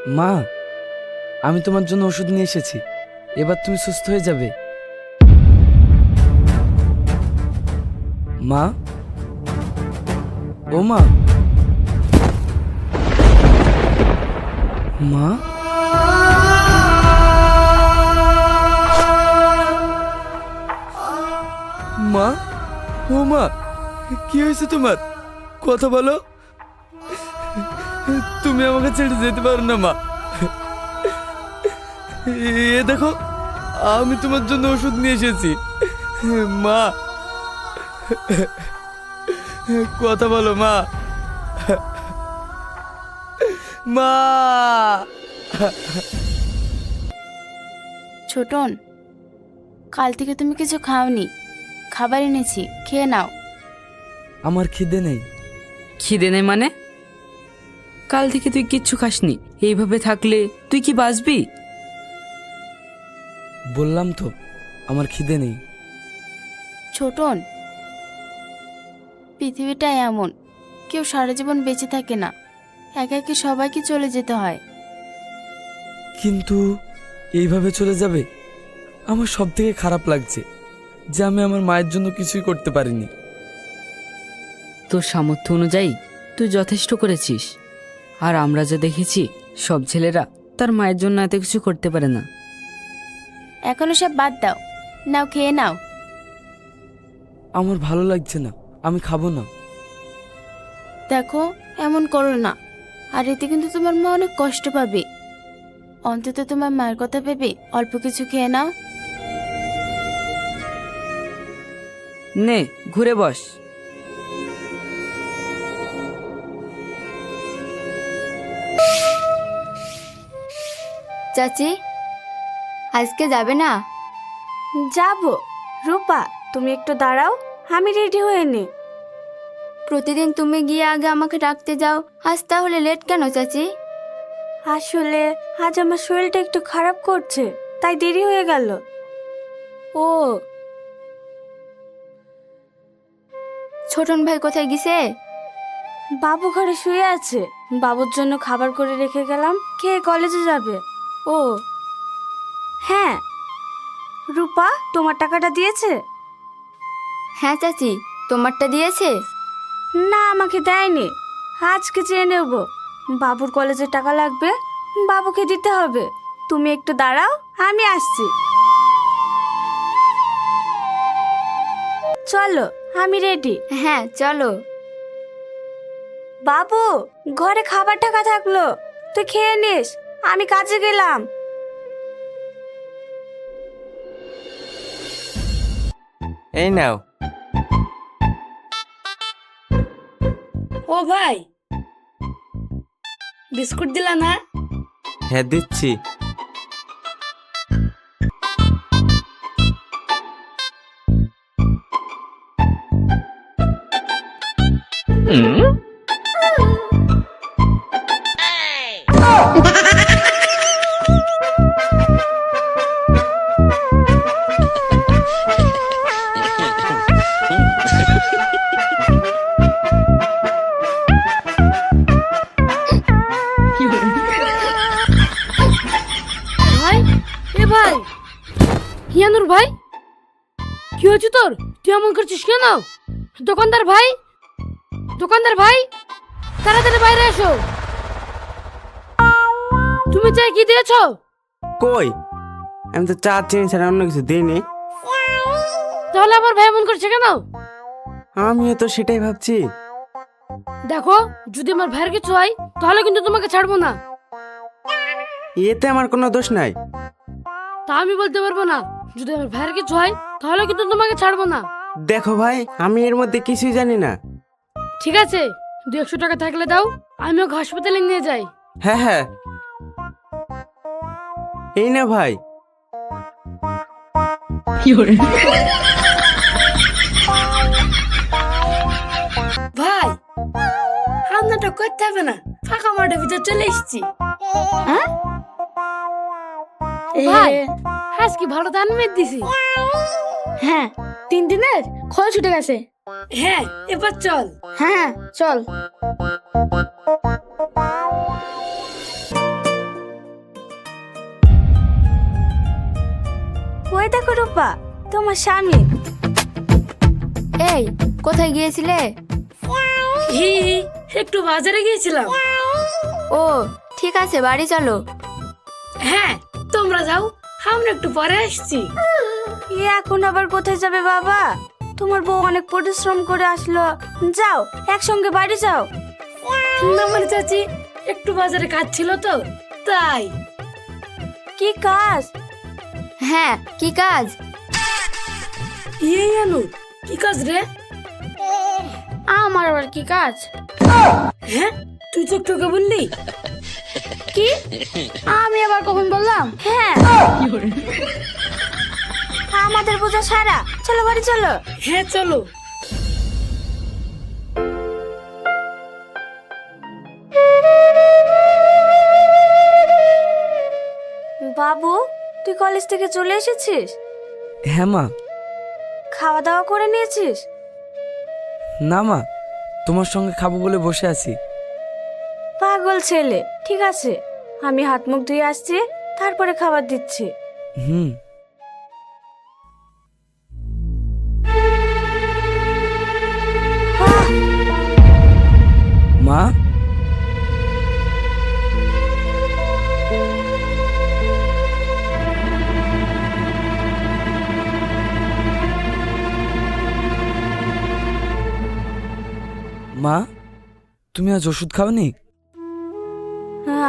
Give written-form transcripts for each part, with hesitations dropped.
মা, আমি তোমার জন্য ওষুধ নিয়ে এসেছি। এবার তুমি সুস্থ হয়ে যাবে। মা, ও মা, মা, মা, ও মা, কি হয়েছে তোমার? কথা বলো। তুমি আমাকে ছেড়ে যেতে পারো না মা। এ দেখো, আমি তোমার জন্য ওষুধ নিয়ে এসেছি। মা, কথা বলো মা। মা, ছোটন, কাল থেকে তুমি কিছু খাওনি। খাবার এনেছি, খেয়ে নাও। আমার খিদে নেই। খিদে নেই মানে? কাল থেকে তুই কিচ্ছু খাসনি, এইভাবে থাকলে তুই কি বাঁচবি? বললাম তো, আমার খিদে নেই। ছোটন, পৃথিবীটা এমন, কেউ সারা জীবন বেঁচে থাকে না। একা একা সবাইকে চলে যেতে হয়। কিন্তু এইভাবে চলে যাবে? আমার সব থেকে খারাপ লাগছে যে আমি আমার মায়ের জন্য কিছুই করতে পারিনি। তোর সামর্থ্য অনুযায়ী তুই যথেষ্ট করেছিস, আর আমরা যা দেখেছি সব ছেলেরা তার মায়ের জন্য এত কিছু করতে পারে না। এখনো সব বাদ দাও, নাও খেয়ে নাও। আমার ভালো লাগছে না, আমি খাবো না। দেখো, এমন করো না, আর এতে কিন্তু তোমার মা অনেক কষ্ট পাবে। অন্তত তোমার মায়ের কথা ভেবে অল্প কিছু খেয়ে নাও। নে, ঘুরে বস। চাচি, আজকে যাবে না? যাব। রূপা, তুমি একটু দাঁড়াও, আমি রেডি হয়ে নি। প্রতিদিন তুমি গিয়ে আগে আমাকে ডাকতে যাও, আজ তাহলে লেট কেন চাচি? আসলে আজ আমার শরীরটা একটু খারাপ করছে, তাই দেরি হয়ে গেল। ও, ছোটন ভাই কোথায় গেছে? বাবু ঘরে শুয়ে আছে, বাবুর জন্য খাবার করে রেখে গেলাম, খেয়ে কলেজে যাবে। ও হ্যাঁ, রূপা তোমার টাকাটা দিয়েছে? হ্যাঁ চাচি, তোমারটা দিয়েছে? না, আমাকে দেয়নি, আজকে চেয়ে নেব। বাবুর কলেজের টাকা লাগবে, বাবুকে দিতে হবে। তুমি একটু দাঁড়াও, আমি আসছি। চলো, আমি রেডি। হ্যাঁ চলো। বাবু, ঘরে খাবার টাকা থাকলো, তুই খেয়ে নিস, আমি কাজে গেলাম। এই নাও। ও ভাই, বিস্কুট দিলা না? হ্যাঁ দিচ্ছি। ভাই, এ ভাই, হিয়ানুর ভাই, কি হয়েছে তোর? তুই এমন করছিস কেন? দোকানদার ভাই, দোকানদার ভাই, তাড়াতাড়ি বাইরে এসো। তুমি চাই কি দিয়েছো? কই, আমি তো চা চিনি ছাড়া অন্য কিছু দিইনি। তাহলে আমার ভাই এমন করছে কেন? আমিও তো সেটাই ভাবছি। দেখো, যদি আমার ভাইয়ের কিছু হয় তাহলে কিন্তু তোমাকে ছাড়বো না। এতে আমার কোনো দোষ নাই। তা আমি বলতে পারবো না। যদি আমার ভাইয়ের কিছু হয় তাহলে কিন্তু তোমাকে ছাড়বো না। দেখো ভাই, আমি এর মধ্যে কিছুই জানি না। ঠিক আছে, 200 টাকা থাকলে দাও, আমি ওকে হাসপাতালে নিয়ে যাই। হ্যাঁ হ্যাঁ, এই না ভাই। ভাই, রান্নাটা করতে হবে না, ফাঁকা মাঠের ভিতর চলে এসেছি। ভাই, আজকে ভালো দান মেরে দিছি। হ্যাঁ, 3 দিনের খরচ উঠে গেছে। হ্যাঁ, এবার চল। হ্যাঁ চল। রূপা, তোমার স্বামী। এই, কোথায় গিয়েছিলে? হি হি, একটু বাজারে গিয়েছিলাম। ও ঠিক আছে, বাড়ি চলো। হ্যাঁ, তোমরা যাও, আমরা একটু পরে আসছি। এখন আবার কোথায় যাবে বাবা? তোমার বউ অনেক পরিশ্রম করে আসলো। যাও, একসঙ্গে বাড়ি যাও। না মানে চাচি, একটু বাজারে কাজ ছিল তো, তাই। কি কাজ? হ্যাঁ, কি কাজ? এই আনু, কি কাজ রে? আমার আবার কি কাজ? হ্যাঁ, তুই চোখ টোকে বললি? কি? আমি আবার কখন বললাম? হ্যাঁ, আমাদের বোঝা সারা। চলো বাড়ি চলো। হ্যাঁ চলো। বাবু, তুই কলেজ থেকে চলে এসেছিস? হ্যাঁ মা। খাওয়া দাওয়া করে নিয়েছিস? না মা, তোমার সঙ্গে খাবো বলে বসে আছি। পাগল ছেলে। ঠিক আছে, আমি হাত মুখ ধুয়ে আসছি, তারপরে খাবার দিচ্ছি। হুম। মা, মা, তুমি আজ ওষুধ খাওনি?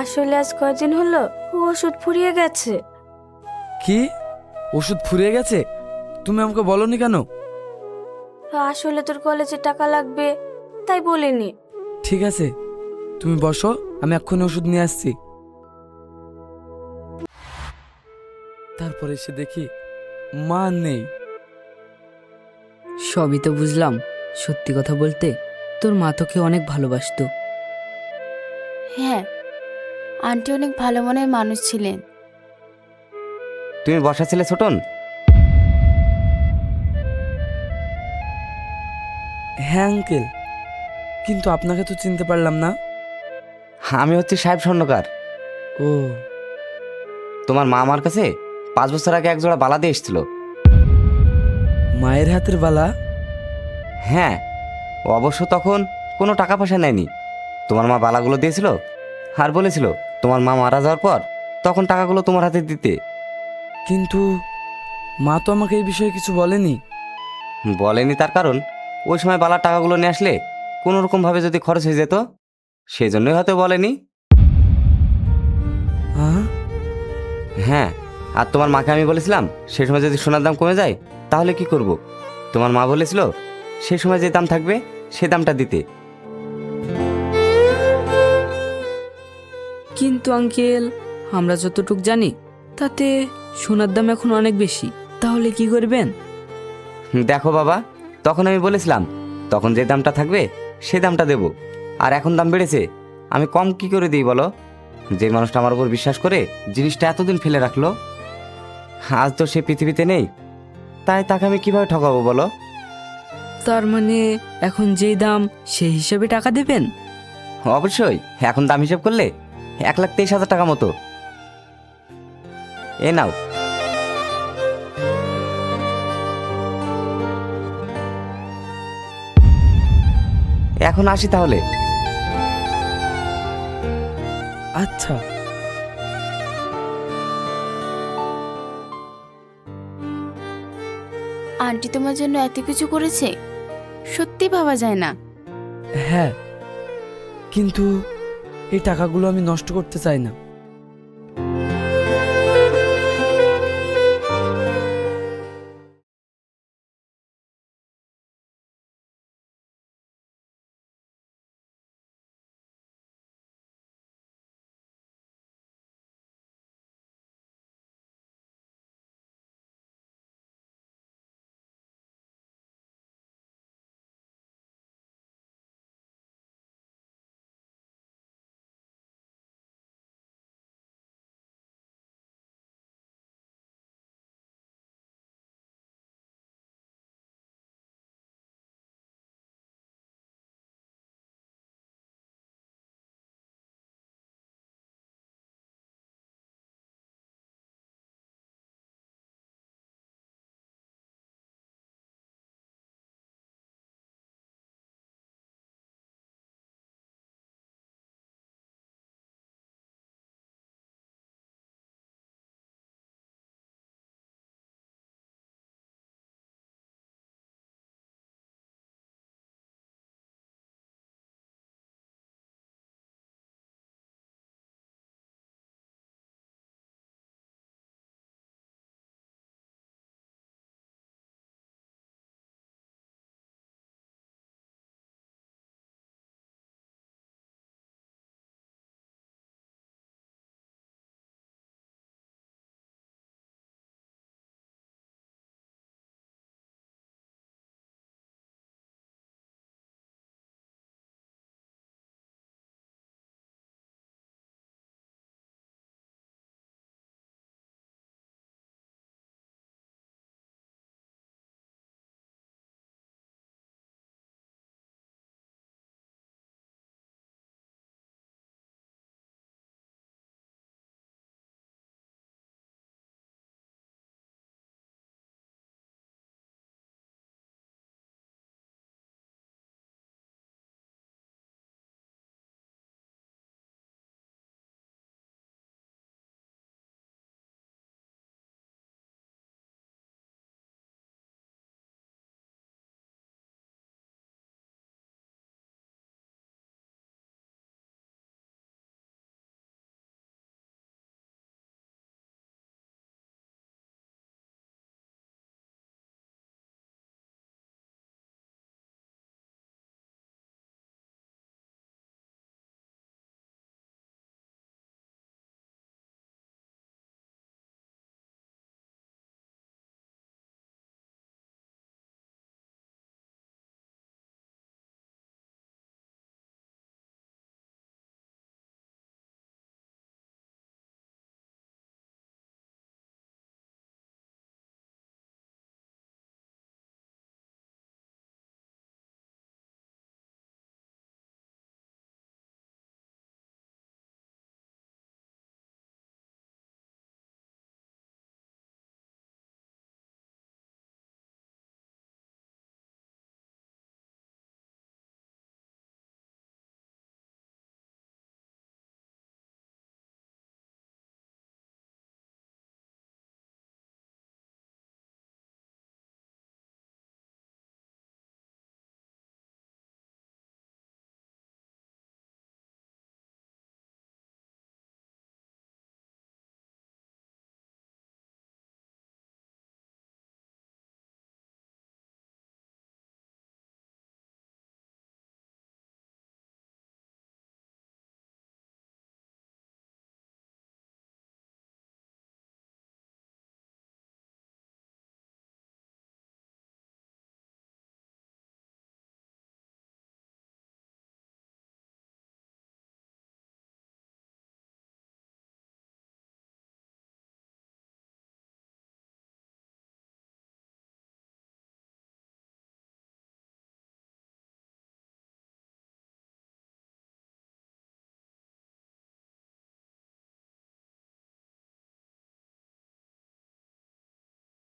আসলে আজ কয়দিন হলো ওষুধ ফুরিয়ে গেছে। কি, ওষুধ ফুরিয়ে গেছে? তুমি আমাকে বলনি কেন? আসলে তোর কলেজে টাকা লাগবে, তাই বলিনি। ঠিক আছে, তুমি বসো, আমি এক্ষুনি ওষুধ নিয়ে আসছি। তারপরে এসে দেখি মা আর নেই। সবই তো বুঝলাম। সত্যি কথা বলতে, তোর মা তোকে অনেক ভালোবাসতো। হ্যাঁ, আন্টি অনেক ভালো মনের মানুষ ছিলেন। তুমি বসা ছিলে ছোটন? হ্যাঁ আঙ্কেল, কিন্তু আপনাকে তো চিনতে পারলাম না। আমি হচ্ছি সাহেব স্বর্ণকার। ও, তোমার মা আমার কাছে 5 বছর আগে এক জোড়া বালা দিয়ে এসেছিল। মায়ের হাতের বালা? হ্যাঁ, ও অবশ্য তখন কোনো টাকা পয়সা নেয়নি। তোমার মা বালাগুলো দিয়েছিল আর বলেছিল তোমার মা মারা যাওয়ার পর তখন টাকাগুলো তোমার হাতে দিতে। কিন্তু মা তো আমাকে এই বিষয়ে কিছু বলেনি। বলেনি তার কারণ, ওই সময় বালার টাকাগুলো নিয়ে আসলে কোনো রকমভাবে যদি খরচ হয়ে যেত, সেই জন্যই হয়তো বলেনি। হ্যাঁ? হ্যাঁ, আর তোমার মাকে আমি বলেছিলাম সেই সময় যদি সোনার দাম কমে যায় তাহলে কি করব। তোমার মা বলেছিল সেই সময় যে দাম থাকবে সে দামটা দিতে। কিন্তু আঙ্কেল, আমরা যতটুক জানি তাতে সোনার দাম এখন অনেক বেশি। তাহলে কি করবেন? দেখো বাবা, তখন আমি বলেছিলাম তখন যে দামটা থাকবে সে দামটা দেব, আর এখন দাম বেড়েছে, আমি কম কি করে দিই বলো? যে মানুষটা আমার উপর বিশ্বাস করে জিনিসটা এতদিন ফেলে রাখলো, আজ তো সে পৃথিবীতে নেই, তাই তাকে আমি কিভাবে ঠকাবো বলো? তার মানে এখন যেই দাম সেই হিসাবে টাকা দেবেন? অবশ্যই, এখন দাম হিসেব করলে 1,23,000 টাকা মতো। এ নাও। এখন আসি তাহলে। আচ্ছা। আন্টি তোমার জন্য এত কিছু করেছে, সত্যি ভাবা যায় না। হ্যাঁ, কিন্তু এই টাকাগুলো আমি নষ্ট করতে চাই না।